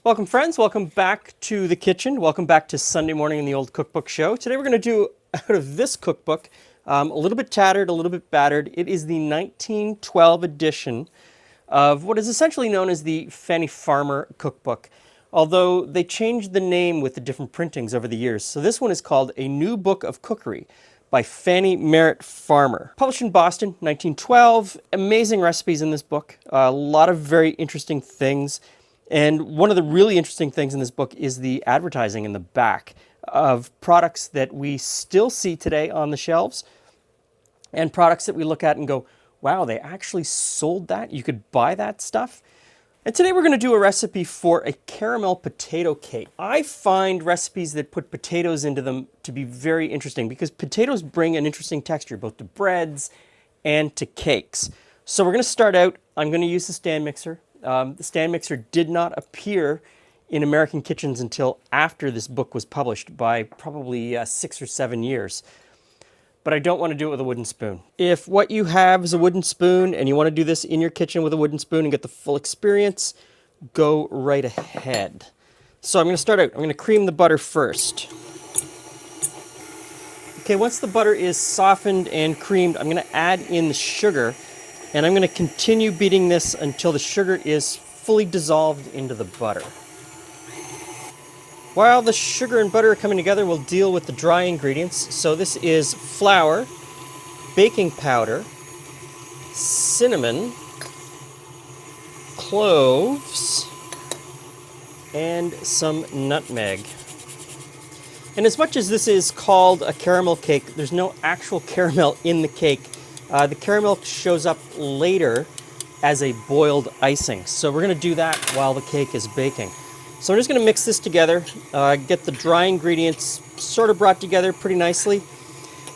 Welcome friends, welcome back to the kitchen. Welcome back to Sunday morning in the old cookbook show. Today we're going to do out of this cookbook, a little bit tattered, a little bit battered. It is the 1912 edition of what is essentially known as the Fannie Farmer Cookbook, although they changed the name with the different printings over the years. So this one is called A New Book of Cookery by Fannie Merritt Farmer. Published in Boston, 1912. Amazing recipes in this book. A lot of very interesting things. And one of the really interesting things in this book is the advertising in the back of products that we still see today on the shelves and products that we look at and go, wow, they actually sold that? You could buy that stuff? And today we're going to do a recipe for a caramel potato cake. I find recipes that put potatoes into them to be very interesting because potatoes bring an interesting texture both to breads and to cakes. So we're going to start out, I'm going to use the stand mixer. The stand mixer did not appear in American kitchens until after this book was published by probably 6 or 7 years. But I don't want to do it with a wooden spoon. If what you have is a wooden spoon and you want to do this in your kitchen with a wooden spoon and get the full experience, go right ahead. So I'm going to start out. I'm going to cream the butter first. Okay, once the butter is softened and creamed, I'm going to add in the sugar. And I'm going to continue beating this until the sugar is fully dissolved into the butter. While the sugar and butter are coming together, we'll deal with the dry ingredients. So this is flour, baking powder, cinnamon, cloves, and some nutmeg. And as much as this is called a caramel cake, there's no actual caramel in the cake. The caramel shows up later as a boiled icing. So we're going to do that while the cake is baking. So I'm just going to mix this together, get the dry ingredients sort of brought together pretty nicely.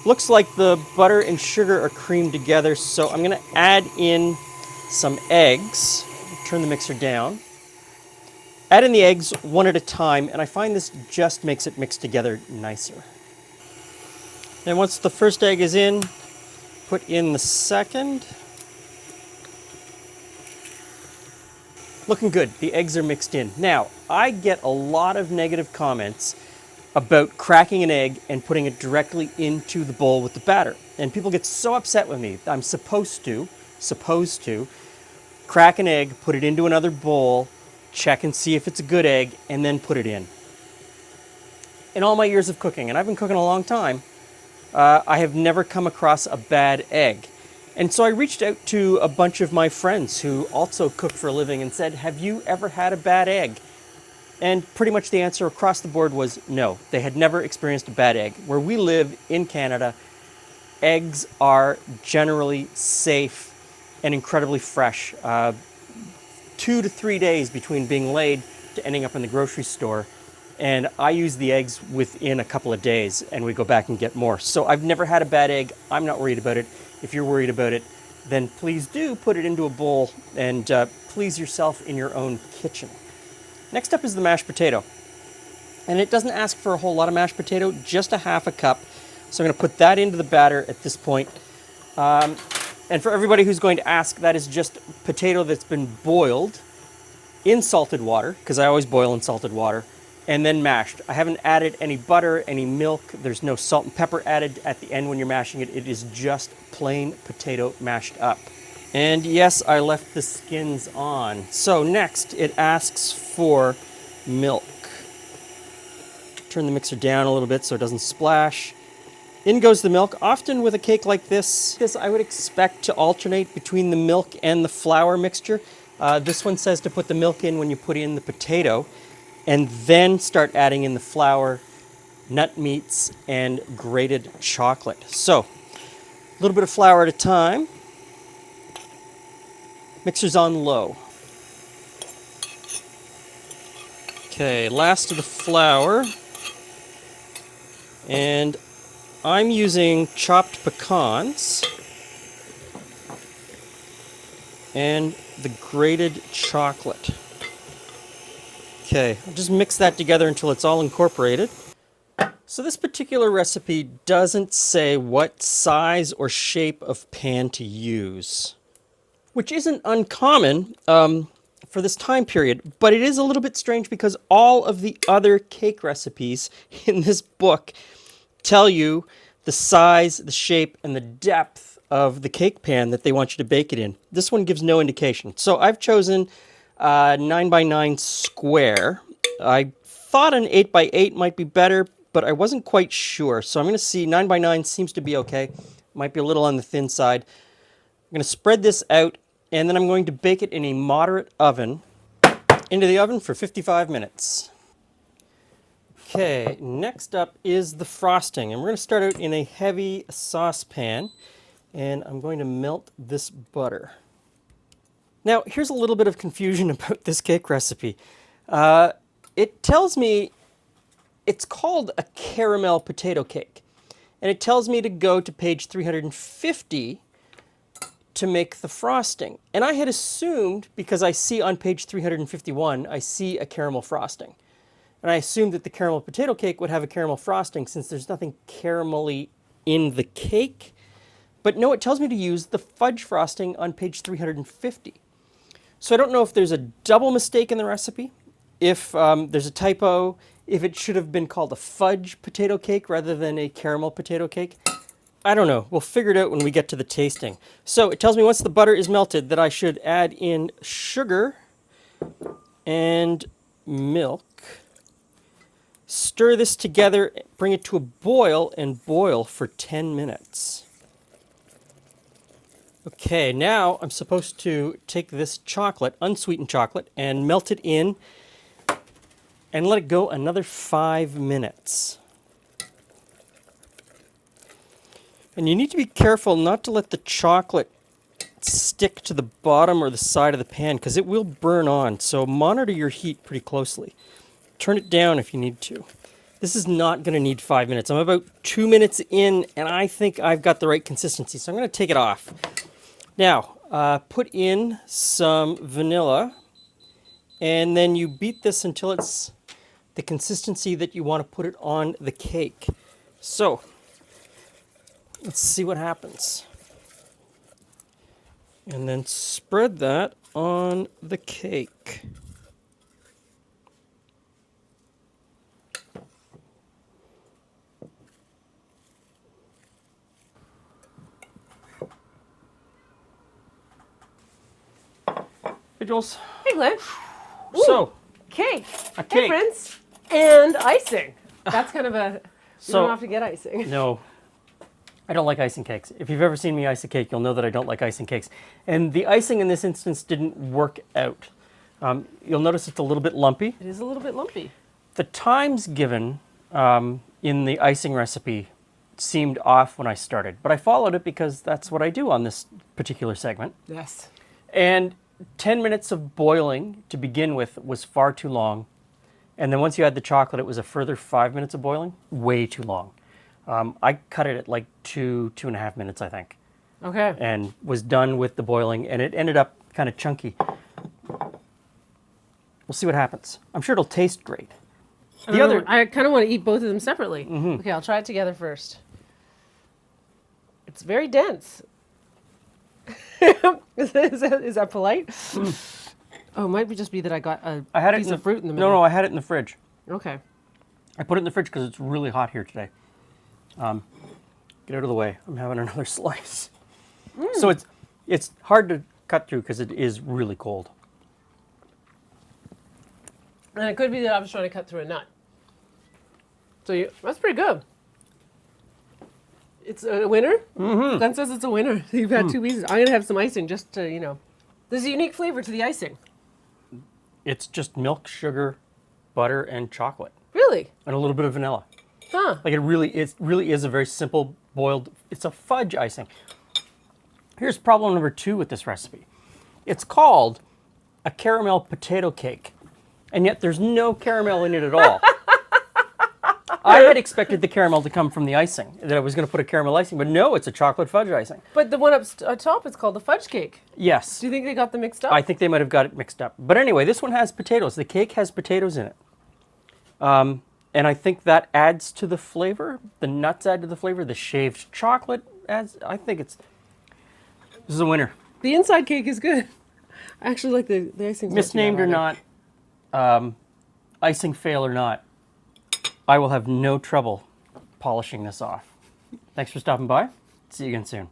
Looks like the butter and sugar are creamed together, so I'm going to add in some eggs. Turn the mixer down. Add in the eggs one at a time, and I find this just makes it mix together nicer. And once the first egg is in, put in the second. Looking good. The eggs are mixed in. Now, I get a lot of negative comments about cracking an egg and putting it directly into the bowl with the batter. And people get so upset with me. I'm supposed to crack an egg, put it into another bowl, check and see if it's a good egg, and then put it in. In all my years of cooking, and I've been cooking a long time, I have never come across a bad egg. And so I reached out to a bunch of my friends who also cook for a living and said, have you ever had a bad egg? And pretty much the answer across the board was no. They had never experienced a bad egg. Where we live in Canada, eggs are generally safe and incredibly fresh. 2 to 3 days between being laid to ending up in the grocery store. And I use the eggs within a couple of days, and we go back and get more. So I've never had a bad egg. I'm not worried about it. If you're worried about it, then please do put it into a bowl and please yourself in your own kitchen. Next up is the mashed potato. And it doesn't ask for a whole lot of mashed potato, just a half a cup. So I'm going to put that into the batter at this point. And for everybody who's going to ask, that is just potato that's been boiled in salted water, because I always boil in salted water, and then mashed. I haven't added any butter, any milk. There's no salt and pepper added at the end when you're mashing it. It is just plain potato mashed up. And yes, I left the skins on. So next, it asks for milk. Turn the mixer down a little bit so it doesn't splash. In goes the milk. Often with a cake like this, I would expect to alternate between the milk and the flour mixture. This one says to put the milk in when you put in the potato, and then start adding in the flour, nut meats, and grated chocolate. So, a little bit of flour at a time. Mixer's on low. Okay, last of the flour. And I'm using chopped pecans and the grated chocolate. Okay, I'll just mix that together until it's all incorporated. So this particular recipe doesn't say what size or shape of pan to use, which isn't uncommon. for this time period, but it is a little bit strange because all of the other cake recipes in this book tell you the size, the shape, and the depth of the cake pan that they want you to bake it in. This one gives no indication. So I've chosen 9x9 square. I thought an 8x8 might be better, but I wasn't quite sure. So I'm going to see 9x9 seems to be okay. Might be a little on the thin side. I'm going to spread this out, and then I'm going to bake it in a moderate oven into the oven for 55 minutes. Okay, next up is the frosting, and we're going to start out in a heavy saucepan, and I'm going to melt this butter. Now, here's a little bit of confusion about this cake recipe. It tells me it's called a caramel potato cake, and it tells me to go to page 350 to make the frosting. And I had assumed, because I see on page 351, I see a caramel frosting. And I assumed that the caramel potato cake would have a caramel frosting since there's nothing caramelly in the cake. But no, it tells me to use the fudge frosting on page 350. So I don't know if there's a double mistake in the recipe, if there's a typo, if it should have been called a fudge potato cake rather than a caramel potato cake. I don't know. We'll figure it out when we get to the tasting. So it tells me once the butter is melted that I should add in sugar and milk. Stir this together, bring it to a boil, and boil for 10 minutes. Okay, now I'm supposed to take this chocolate, unsweetened chocolate, and melt it in and let it go another 5 minutes. And you need to be careful not to let the chocolate stick to the bottom or the side of the pan because it will burn on. So monitor your heat pretty closely. Turn it down if you need to. This is not going to need 5 minutes. I'm about 2 minutes in and I think I've got the right consistency. So I'm going to take it off. Now, put in some vanilla and then you beat this until it's the consistency that you want to put it on the cake. So, let's see what happens. And then spread that on the cake. Hey, Jules. Hey, Glen. So, Cake. a cake. Hey, friends. And icing. That's kind of a... You don't have to get icing. No. I don't like icing cakes. If you've ever seen me ice a cake, you'll know that I don't like icing cakes. And the icing in this instance didn't work out. You'll notice it's a little bit lumpy. It is a little bit lumpy. The times given in the icing recipe seemed off when I started, but I followed it because that's what I do on this particular segment. Yes. And 10 minutes of boiling to begin with was far too long. And then once you add the chocolate, it was a further 5 minutes of boiling. Way too long. I cut it at like 2.5 minutes, I think. Okay. And was done with the boiling, and it ended up kind of chunky. We'll see what happens. I'm sure it'll taste great. I kind of want to eat both of them separately. Mm-hmm. Okay, I'll try it together first. It's very dense. is that polite? Oh, it might just be that I got a piece of fruit in the middle. No, I had it in the fridge. Okay. I put it in the fridge because it's really hot here today. Get out of the way. I'm having another slice. So it's hard to cut through because it is really cold. And it could be that I was trying to cut through a nut. So that's pretty good. It's a winner? Mm-hmm. Glenn says it's a winner. So you've had 2 pieces. I'm going to have some icing just to, There's a unique flavor to the icing. It's just milk, sugar, butter, and chocolate. Really? And a little bit of vanilla. Huh. Like it really is a very simple boiled, it's a fudge icing. Here's problem number 2 with this recipe. It's called a caramel potato cake, and yet there's no caramel in it at all. I had expected the caramel to come from the icing, that I was going to put a caramel icing, but no, it's a chocolate fudge icing. But the one up top, it's called the fudge cake. Yes. Do you think they got them mixed up? I think they might have got it mixed up. But anyway, this one has potatoes. The cake has potatoes in it. And I think that adds to the flavor. The nuts add to the flavor. The shaved chocolate adds. I think this is a winner. The inside cake is good. I actually like the icing. Misnamed or not, icing fail or not, I will have no trouble polishing this off. Thanks for stopping by. See you again soon.